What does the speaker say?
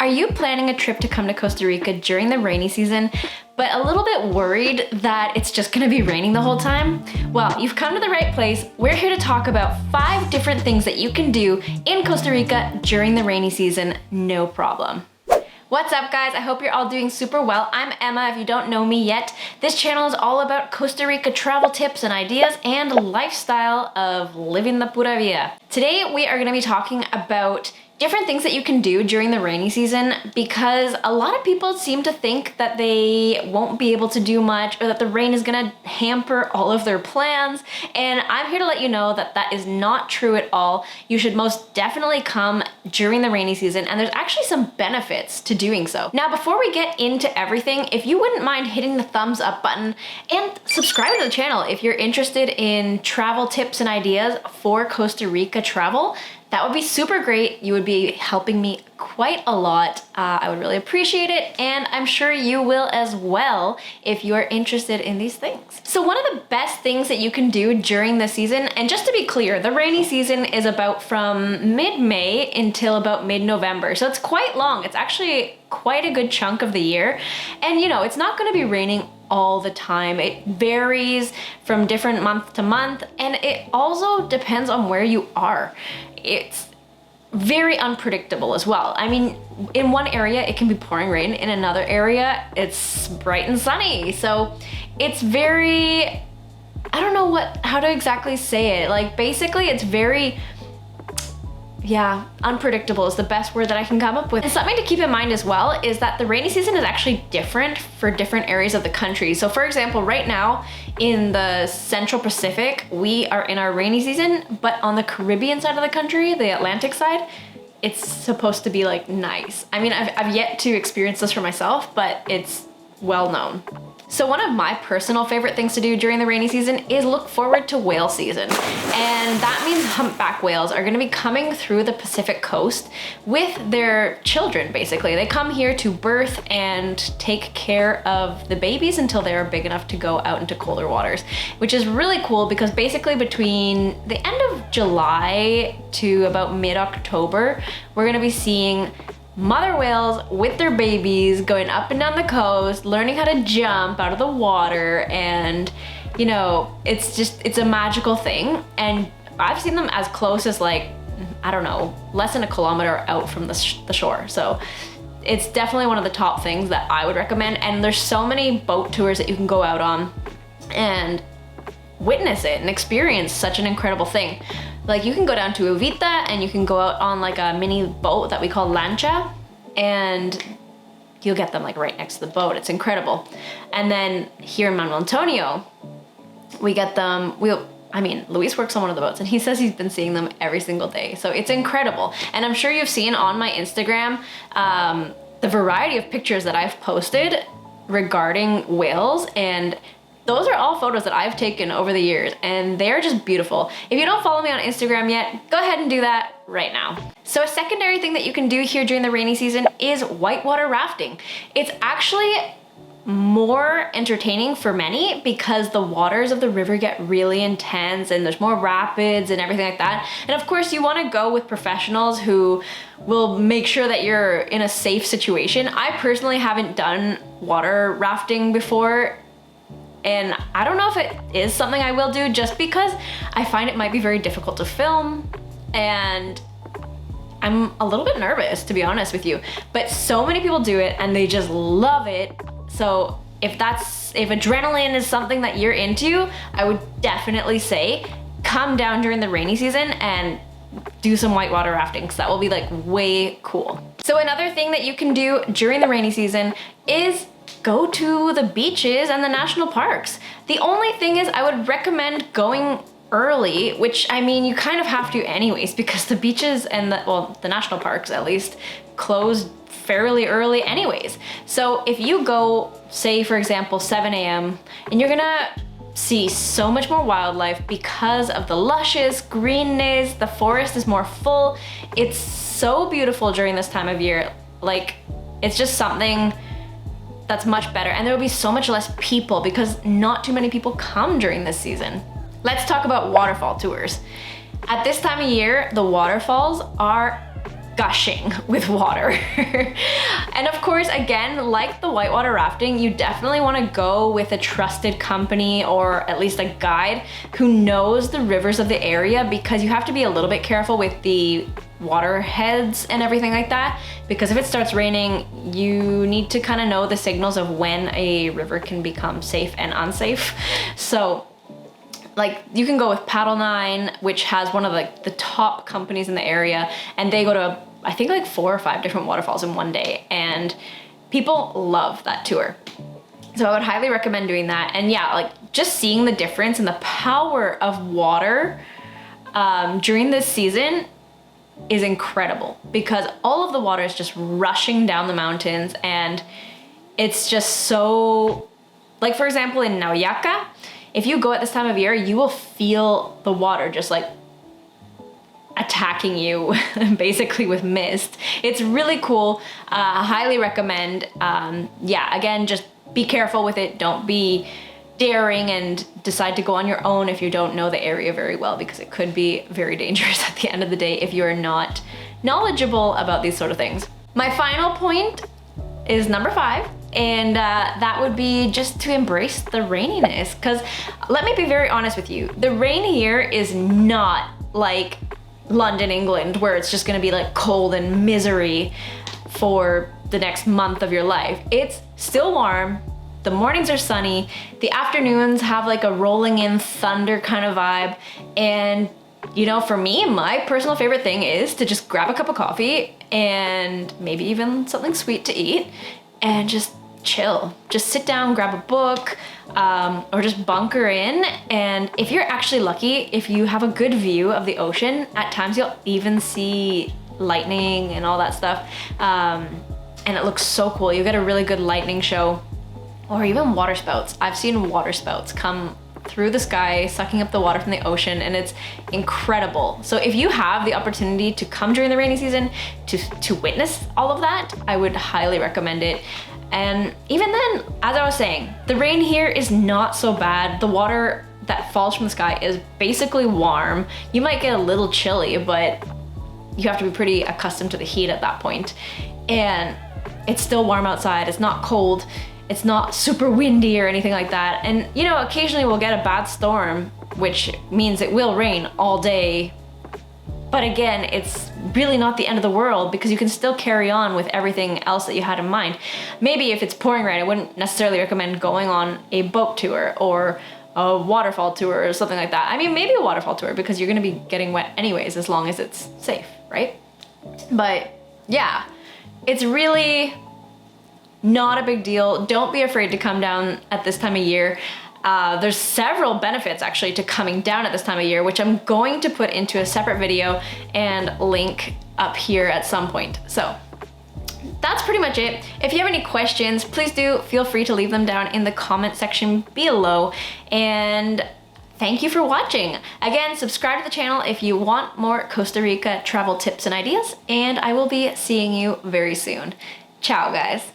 Are you planning a trip to come to Costa Rica during the rainy season, but a little bit worried that it's just gonna be raining the whole time? Well, you've come to the right place. We're here to talk about 5 different things that you can do in Costa Rica during the rainy season, no problem. What's up guys? I hope you're all doing super well. I'm Emma, if you don't know me yet. This channel is all about Costa Rica travel tips and ideas and lifestyle of living the pura vida. Today we are gonna be talking about different things that you can do during the rainy season because a lot of people seem to think that they won't be able to do much or that the rain is gonna hamper all of their plans. And I'm here to let you know that that is not true at all. You should most definitely come during the rainy season, and there's actually some benefits to doing so. Now, before we get into everything, if you wouldn't mind hitting the thumbs up button and subscribing to the channel if you're interested in travel tips and ideas for Costa Rica travel, that would be super great. You would be helping me quite a lot. I would really appreciate it, and I'm sure you will as well if you are interested in these things. So one of the best things that you can do during the season, and just to be clear, the rainy season is about from mid-May until about mid-November. So it's quite long. It's actually quite a good chunk of the year. And you know, it's not gonna be raining all the time. It varies from different month to month, and it also depends on where you are. It's very unpredictable as well. I mean, in one area it can be pouring rain, in another area it's bright and sunny. So it's very, I don't know how to exactly say it. Like basically it's very, unpredictable is the best word that I can come up with. And something to keep in mind as well is that the rainy season is actually different for different areas of the country. So for example, right now in the Central Pacific, we are in our rainy season, but on the Caribbean side of the country, the Atlantic side, it's supposed to be like nice. I mean, I've yet to experience this for myself, but it's well known. So one of my personal favorite things to do during the rainy season is look forward to whale season. And that means humpback whales are gonna be coming through the Pacific coast with their children, basically. They come here to birth and take care of the babies until they are big enough to go out into colder waters, which is really cool because basically between the end of July to about mid-October, we're gonna be seeing mother whales with their babies going up and down the coast, learning how to jump out of the water, and you know, it's a magical thing. And I've seen them as close as like, I don't know, less than a kilometer out from the shore. So it's definitely one of the top things that I would recommend. And there's so many boat tours that you can go out on and witness it and experience such an incredible thing. Like you can go down to Uvita and you can go out on like a mini boat that we call lancha, and you'll get them like right next to the boat. It's incredible. And then here in Manuel Antonio, we get them, Luis works on one of the boats and he says he's been seeing them every single day. So it's incredible. And I'm sure you've seen on my Instagram, the variety of pictures that I've posted regarding whales, and those are all photos that I've taken over the years, and they're just beautiful. If you don't follow me on Instagram yet, go ahead and do that right now. So a secondary thing that you can do here during the rainy season is whitewater rafting. It's actually more entertaining for many because the waters of the river get really intense and there's more rapids and everything like that. And of course you want to go with professionals who will make sure that you're in a safe situation. I personally haven't done water rafting before, and I don't know if it is something I will do just because I find it might be very difficult to film and I'm a little bit nervous, to be honest with you. But so many people do it and they just love it. So if adrenaline is something that you're into, I would definitely say come down during the rainy season and do some whitewater rafting, because that will be like way cool. So another thing that you can do during the rainy season is go to the beaches and the national parks. The only thing is I would recommend going early, which I mean, you kind of have to anyways, because the beaches and the national parks at least close fairly early anyways. So if you go, say for example, 7 a.m. and you're gonna see so much more wildlife because of the luscious greenness, the forest is more full. It's so beautiful during this time of year. Like, it's just something that's much better, and there will be so much less people because not too many people come during this season. Let's talk about waterfall tours. At this time of year, the waterfalls are gushing with water. And of course, again, like the whitewater rafting, you definitely want to go with a trusted company or at least a guide who knows the rivers of the area, because you have to be a little bit careful with the water heads and everything like that, because if it starts raining, you need to kind of know the signals of when a river can become safe and unsafe. So like you can go with Paddle 9, which has one of the top companies in the area, and they go to I think like 4 or 5 different waterfalls in one day, and people love that tour. So I would highly recommend doing that. And yeah, like just seeing the difference and the power of water during this season is incredible, because all of the water is just rushing down the mountains, and it's just so, like for example in Nauyaka, if you go at this time of year, you will feel the water just like attacking you basically with mist. It's really cool. Highly recommend. Yeah, again, just be careful with it. Don't be daring and decide to go on your own if you don't know the area very well, because it could be very dangerous at the end of the day if you're not knowledgeable about these sort of things. My final point is number 5, and that would be just to embrace the raininess, because let me be very honest with you, the rain here is not like London, England, where it's just gonna be like cold and misery for the next month of your life. It's still warm. The mornings are sunny. The afternoons have like a rolling in thunder kind of vibe. And you know, for me, my personal favorite thing is to just grab a cup of coffee and maybe even something sweet to eat and just chill. Just sit down, grab a book, or just bunker in. And if you're actually lucky, if you have a good view of the ocean, at times you'll even see lightning and all that stuff. And it looks so cool. You get a really good lightning show, or even water spouts. I've seen water spouts come through the sky, sucking up the water from the ocean, and it's incredible. So if you have the opportunity to come during the rainy season to witness all of that, I would highly recommend it. And even then, as I was saying, the rain here is not so bad. The water that falls from the sky is basically warm. You might get a little chilly, but you have to be pretty accustomed to the heat at that point. And it's still warm outside, it's not cold, it's not super windy or anything like that. And you know, occasionally we'll get a bad storm, which means it will rain all day. But again, it's really not the end of the world, because you can still carry on with everything else that you had in mind. Maybe if it's pouring rain, I wouldn't necessarily recommend going on a boat tour or a waterfall tour or something like that. I mean, maybe a waterfall tour, because you're gonna be getting wet anyways, as long as it's safe, right? But yeah, it's really not a big deal. Don't be afraid to come down at this time of year. There's several benefits actually to coming down at this time of year, which I'm going to put into a separate video and link up here at some point. So that's pretty much it. If you have any questions, please do feel free to leave them down in the comment section below. And thank you for watching. Again, subscribe to the channel if you want more Costa Rica travel tips and ideas, and I will be seeing you very soon. Ciao, guys.